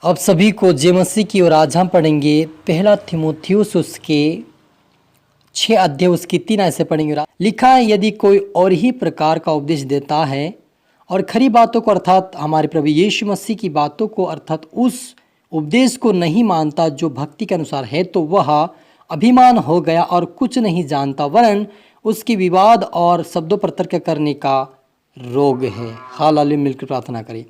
अब सभी को जय मसीह की और आज हम पढ़ेंगे पहला थिमोथियुस उसके 6 अध्याय उसकी 3 आयत से पढ़ेंगे। लिखा है, यदि कोई और ही प्रकार का उपदेश देता है और खरी बातों को अर्थात हमारे प्रभु यीशु मसीह की बातों को अर्थात उस उपदेश को नहीं मानता जो भक्ति के अनुसार है, तो वह अभिमान हो गया और कुछ नहीं जानता, वरन उसकी विवाद और शब्दों पर तर्क करने का रोग है। हालेलुया, मिलकर प्रार्थना करें।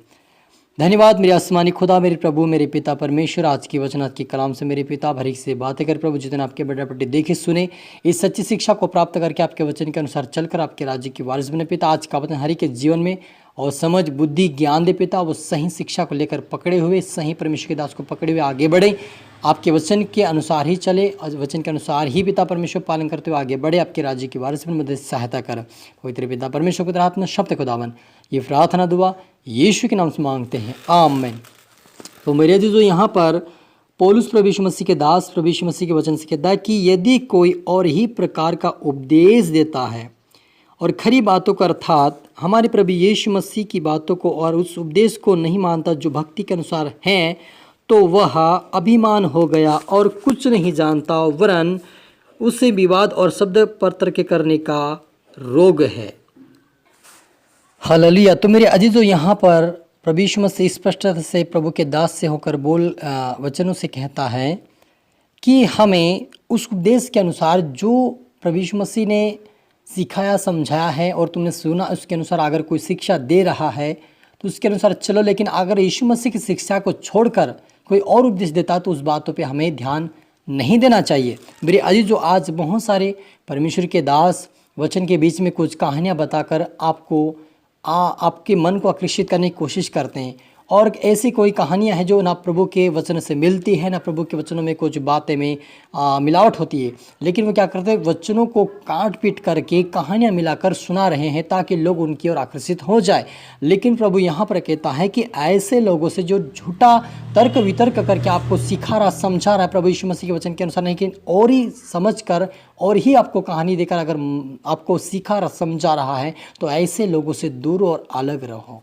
धन्यवाद मेरे आसमानी खुदा, मेरे प्रभु, मेरे पिता परमेश्वर, आज की वचन आज की कलाम से मेरे पिता भरी से बातें कर प्रभु, जितने आपके बड़े बड़े देखे सुने इस सच्ची शिक्षा को प्राप्त करके आपके वचन के अनुसार चलकर आपके राज्य की वारिस बने पिता। आज का वचन हरि के जीवन में और समझ बुद्धि ज्ञान दे पिता, वो सही शिक्षा को लेकर पकड़े हुए सही परमेश्वर के दास को पकड़े हुए आगे बढ़े, आपके वचन के अनुसार ही चले, वचन के अनुसार ही पिता परमेश्वर पालन करते हुए आगे बढ़े, आपके राज्य की वारिस में मदद सहायता कर। पवित्र पिता परमेश्वर को आत्मा शब्द खुदावन ये प्रार्थना दुआ यीशु के नाम से मांगते हैं, आमीन। तो मेरे जो यहाँ पर पौलुस प्रभु यीशु मसीह के दास प्रभु यीशु मसीह के वचन से कहता है कि यदि कोई और ही प्रकार का उपदेश देता है और खरी बातों का अर्थात हमारे प्रभु यीशु मसीह की बातों को और उस उपदेश को नहीं मानता जो भक्ति के अनुसार है, तो वह अभिमान हो गया और कुछ नहीं जानता, वरन उसे विवाद और शब्द पर तर्क करने का रोग है। हालेलुया। तो मेरे अजीजों, यहाँ पर प्रभु यीशु मसीह स्पष्टता से प्रभु के दास से होकर वचनों से कहता है कि हमें उस उपदेश के अनुसार जो प्रभु यीशु मसीह ने सिखाया समझाया है और तुमने सुना, उसके अनुसार अगर कोई शिक्षा दे रहा है तो उसके अनुसार चलो। लेकिन अगर यीशु मसीह की शिक्षा को छोड़कर कोई और उपदेश देता है तो उस बातों पे हमें ध्यान नहीं देना चाहिए। मेरे अजीजों, आज बहुत सारे परमेश्वर के दास वचन के बीच में कुछ कहानियाँ बताकर आपके मन को आकर्षित करने की कोशिश करते हैं, और ऐसी कोई कहानियां हैं जो ना प्रभु के वचन से मिलती है, ना प्रभु के वचनों में कुछ बातें में मिलावट होती है। लेकिन वो क्या करते हैं, वचनों को काट पीट करके कहानियां मिलाकर सुना रहे हैं ताकि लोग उनकी ओर आकर्षित हो जाए। लेकिन प्रभु यहाँ पर कहता है कि ऐसे लोगों से जो झूठा तर्क वितर्क करके आपको सिखा रहा समझा रहा है प्रभु यीशु मसीह के वचन के अनुसार, लेकिन और ही समझ कर और ही आपको कहानी देकर अगर आपको सिखा रहा समझा रहा है, तो ऐसे लोगों से दूर और अलग रहो,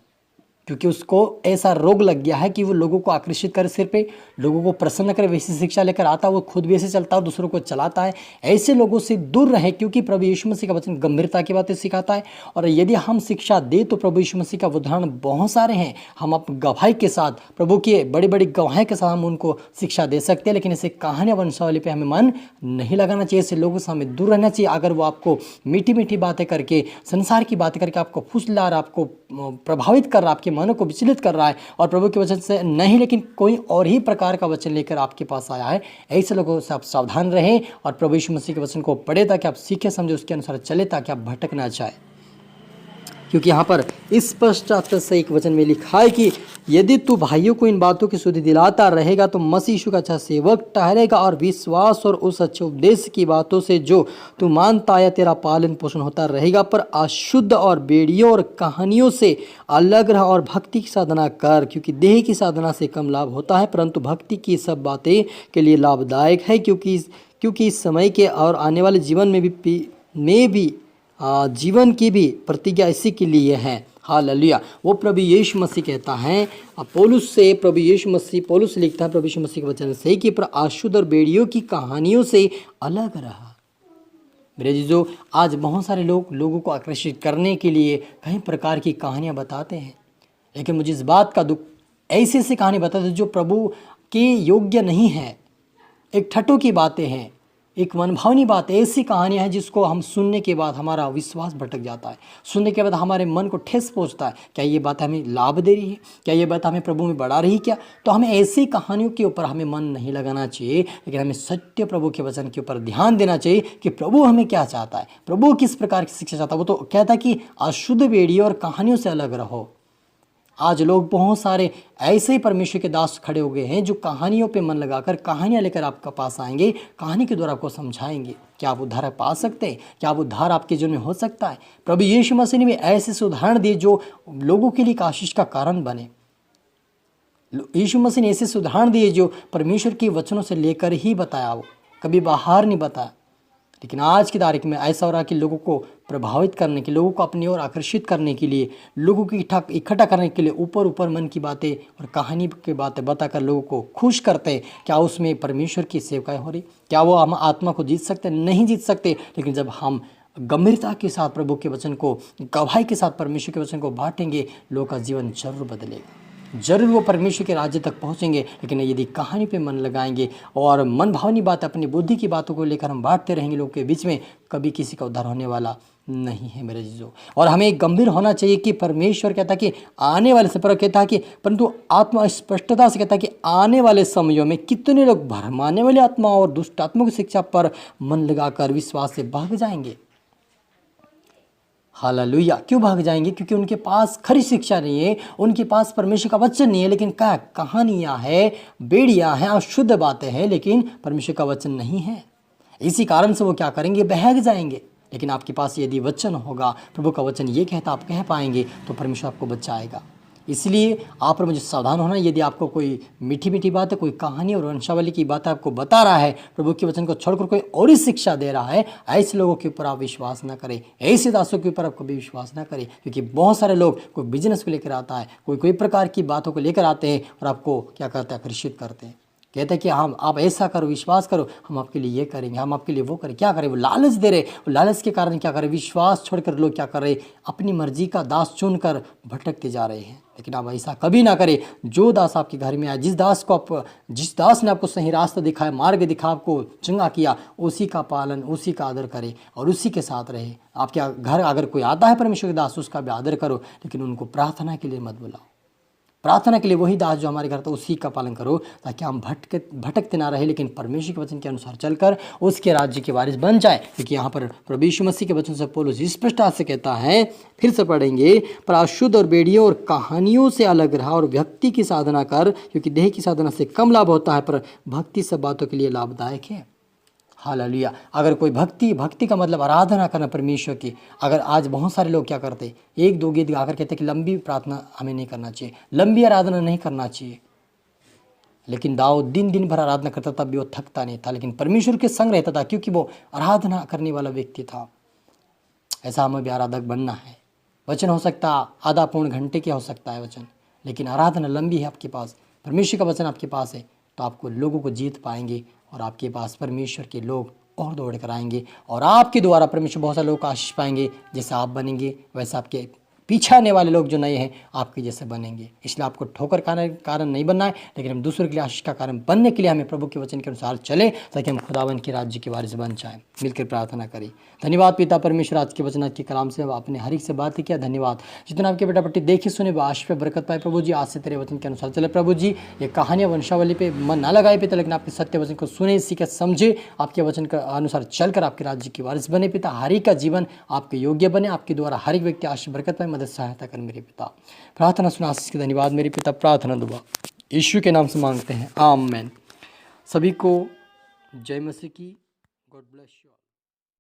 क्योंकि उसको ऐसा रोग लग गया है कि वो लोगों को आकर्षित करे, सिर पे लोगों को प्रसन्न करे, वैसी शिक्षा लेकर आता है, वो खुद भी ऐसे चलता है, दूसरों को चलाता है। ऐसे लोगों से दूर रहे, क्योंकि प्रभु यीशु मसीह का वचन गंभीरता की बातें सिखाता है। और यदि हम शिक्षा दे तो प्रभु यीशु मसीह का उदाहरण बहुत सारे हैं, हम अपनी गवाही के साथ, प्रभु की बड़ी बड़ी गवाही के साथ हम उनको शिक्षा दे सकते हैं। लेकिन ऐसे कहानियाँ वंशावली पे हमें मन नहीं लगाना चाहिए, ऐसे लोगों से हमें दूर रहना चाहिए। अगर वो आपको मीठी मीठी बातें करके, संसार की बातें करके आपको फुसला रहा, आपको प्रभावित कर रहा, आपके मनों को विचलित कर रहा है और प्रभु के वचन से नहीं, लेकिन कोई और ही प्रकार का वचन लेकर आपके पास आया है, ऐसे लोगों से आप सावधान रहें और प्रभु यीशु मसीह के वचन को पढ़े ताकि आप सीखे समझे, उसके अनुसार चले, ताकि आप भटक ना जाए। क्योंकि यहाँ पर स्पष्ट से एक वचन में लिखा है कि यदि तू भाइयों को इन बातों की शुद्धि दिलाता रहेगा तो मसीह यीशु का अच्छा सेवक ठहरेगा और विश्वास और उस अच्छे उपदेश की बातों से जो तू मानता है तेरा पालन पोषण होता रहेगा। पर अशुद्ध और बेड़ियों और कहानियों से अलग रह और भक्ति की साधना कर, क्योंकि देह की साधना से कम लाभ होता है, परंतु भक्ति की सब बातें के लिए लाभदायक है, क्योंकि इस समय के और आने वाले जीवन में भी जीवन की भी प्रतिज्ञा इसी के लिए है। हालेलुया। वो प्रभु यीशु मसीह कहता है पौलुस से, प्रभु यीशु मसीह पौलुस लिखता है प्रभु यीशु मसीह के वचन से कि पर अशुद्ध और बेड़ियों की कहानियों से अलग रहा। मेरे जीजों, आज बहुत सारे लोगों को आकर्षित करने के लिए कई प्रकार की कहानियाँ बताते हैं, लेकिन मुझे इस बात का दुख, ऐसी ऐसी कहानी बताते हैं जो प्रभु के योग्य नहीं है, एक ठट्टों की बातें हैं, एक मनभावनी बात, ऐसी कहानियाँ हैं जिसको हम सुनने के बाद हमारा विश्वास भटक जाता है, सुनने के बाद हमारे मन को ठेस पहुंचता है। क्या ये बात हमें लाभ दे रही है? क्या ये बात हमें प्रभु में बढ़ा रही है? क्या तो हमें ऐसी कहानियों के ऊपर हमें मन नहीं लगाना चाहिए, लेकिन हमें सत्य प्रभु के वचन के ऊपर ध्यान देना चाहिए कि प्रभु हमें क्या चाहता है, प्रभु किस प्रकार की शिक्षा चाहता है। वो तो कहता है कि अशुद्ध बेड़ियों और कहानियों से अलग रहो। आज लोग बहुत सारे ऐसे ही परमेश्वर के दास खड़े हो गए हैं जो कहानियों पे मन लगाकर कहानियाँ लेकर आपके पास आएंगे, कहानी के द्वारा आपको समझाएंगे। क्या आप उद्धार पा सकते हैं? क्या आप उद्धार आपके जीवन में हो सकता है? प्रभु यीशु मसीह ने भी ऐसे उदाहरण दिए जो लोगों के लिए आशीष का कारण बने। यीशु मसीह ने ऐसे उदाहरण दिए जो परमेश्वर के वचनों से लेकर ही बताया, वो कभी बाहर नहीं बताया। लेकिन आज की तारीख में ऐसा हो रहा है कि लोगों को प्रभावित करने के, लोगों को अपनी ओर आकर्षित करने के लिए, लोगों को इकट्ठा करने के लिए ऊपर ऊपर मन की बातें और कहानी की बातें बताकर लोगों को खुश करते हैं। क्या उसमें परमेश्वर की सेवकाएं हो रही? क्या वो हम आत्मा को जीत सकते? नहीं जीत सकते। लेकिन जब हम गंभीरता के साथ प्रभु के वचन को, गवाही के साथ परमेश्वर के वचन को बांटेंगे, लोगों का जीवन जरूर बदलेगा, जरूर वो परमेश्वर के राज्य तक पहुंचेंगे। लेकिन यदि कहानी पे मन लगाएंगे और मन भावनी बात, अपनी बुद्धि की बातों को लेकर हम बांटते रहेंगे लोगों के बीच में, कभी किसी का उद्धार होने वाला नहीं है मेरे जीजो। और हमें एक गंभीर होना चाहिए कि परमेश्वर कहता है कि आने वाले से, पर कहता है कि परंतु आत्मा स्पष्टता से कहता है कि आने वाले समयों में कितने लोग भरमाने वाली आत्मा और दुष्ट आत्मा की शिक्षा पर मन लगाकर विश्वास से भाग जाएंगे। हालेलुया। क्यों भाग जाएंगे? क्योंकि उनके पास खरी शिक्षा नहीं है, उनके पास परमेश्वर का वचन नहीं है, लेकिन क्या कहानियां हैं, बेड़ियां हैं और शुद्ध बातें हैं, लेकिन परमेश्वर का वचन नहीं है। इसी कारण से वो क्या करेंगे? बहक जाएंगे। लेकिन आपके पास यदि वचन होगा, प्रभु का वचन ये कहता, आप कह पाएंगे, तो परमेश्वर आपको बचाएगा। इसलिए आप मुझे सावधान होना। यदि आपको कोई मीठी मीठी बात है, कोई कहानी और वंशावली की बात आपको बता रहा है, प्रभु के वचन को छोड़कर कोई और ही शिक्षा दे रहा है, ऐसे लोगों के ऊपर आप विश्वास ना करें, ऐसे दासों के ऊपर आप कभी विश्वास ना करें। क्योंकि बहुत सारे लोग कोई बिजनेस को लेकर आता है, कोई प्रकार की बातों को लेकर आते हैं और आपको क्या करते हैं? आकर्षित करते हैं। कहते हैं कि हम, आप ऐसा करो, विश्वास करो, हम आपके लिए ये करेंगे, हम आपके लिए वो करें। क्या करें? वो लालच दे रहे। वो लालच के कारण क्या करें? विश्वास छोड़कर लोग क्या कर रहे? अपनी मर्जी का दास चुनकर भटकते जा रहे हैं। लेकिन आप ऐसा कभी ना करें। जो दास आपके घर में आए, जिस दास ने आपको सही रास्ता दिखाया, मार्ग दिखा, आपको चंगा किया, उसी का पालन, उसी का आदर करें और उसी के साथ रहे। आपके घर अगर कोई आता है परमेश्वर के दास, उसका भी आदर करो, लेकिन उनको प्रार्थना के लिए मत बुलाओ। प्रार्थना के लिए वही दास जो हमारे घर था, उसी का पालन करो, ताकि हम भटकते ना रहे, लेकिन परमेश्वर के वचन के अनुसार चलकर उसके राज्य के वारिस बन जाए। क्योंकि यहाँ पर प्रभु यीशु मसीह के वचन से पौलुस स्पष्टता से कहता है, फिर से पढ़ेंगे, पर अशुद्ध और बेड़ियों और कहानियों से अलग रहा और भक्ति की साधना कर, क्योंकि देह की साधना से कम लाभ होता है, पर भक्ति सब बातों के लिए लाभदायक है। हालेलुया। अगर कोई भक्ति का मतलब आराधना करना परमेश्वर की। अगर आज बहुत सारे लोग क्या करते, एक दो गीत गाकर कहते कि लंबी प्रार्थना हमें नहीं करना चाहिए, लंबी आराधना नहीं करना चाहिए। लेकिन दाऊद दिन भर आराधना करता तब भी वो थकता नहीं था, लेकिन परमेश्वर के संग रहता था, क्योंकि वो आराधना करने वाला व्यक्ति था। ऐसा हमें भी आराधक बनना है। वचन हो सकता आधा पौन घंटे का हो सकता है वचन, लेकिन आराधना लंबी है आपके पास, परमेश्वर का वचन आपके पास है, तो आपको लोगों को जीत पाएंगे और आपके पास परमेश्वर के लोग और दौड़ कर आएंगे और आपके द्वारा परमेश्वर बहुत सारे लोग का आशीष पाएंगे। जैसे आप बनेंगे वैसे आपके पीछे आने वाले लोग जो नए हैं आपके जैसे बनेंगे। इसलिए आपको ठोकर कारण नहीं बनना है, लेकिन हम दूसरों के लिए आशीष का कारण बनने के लिए हमें प्रभु के वचन के अनुसार चले, ताकि हम खुदावन के राज्य के वारिस बन जाएं। मिलकर प्रार्थना करें। धन्यवाद पिता परमेश्वर, आज के वचन, आज के कलाम से आपने हर एक से बात किया। धन्यवाद। जितना आपके बेटा बेटी देखे सुने वो आशीष पे बरकत पाए प्रभु जी। आज से तेरे वचन के अनुसार चले प्रभु जी। ये कहानियाँ वंशावली पे मन ना लगाए पिता, लेकिन आपके सत्य वचन को सुने, सीखे, समझे, आपके वचन के अनुसार चलकर आपके राज्य की वारिस बने पिता। हर एक का जीवन आपके योग्य बने, आपके द्वारा हर एक व्यक्ति आशीष बरकत पाए। मदद सहायता कर मेरे पिता। प्रार्थना सुना आशीष के धन्यवाद मेरे पिता। प्रार्थना दुआ यीशु के नाम से मांगते हैं, आमीन। सभी को जय मसीह की। God bless you.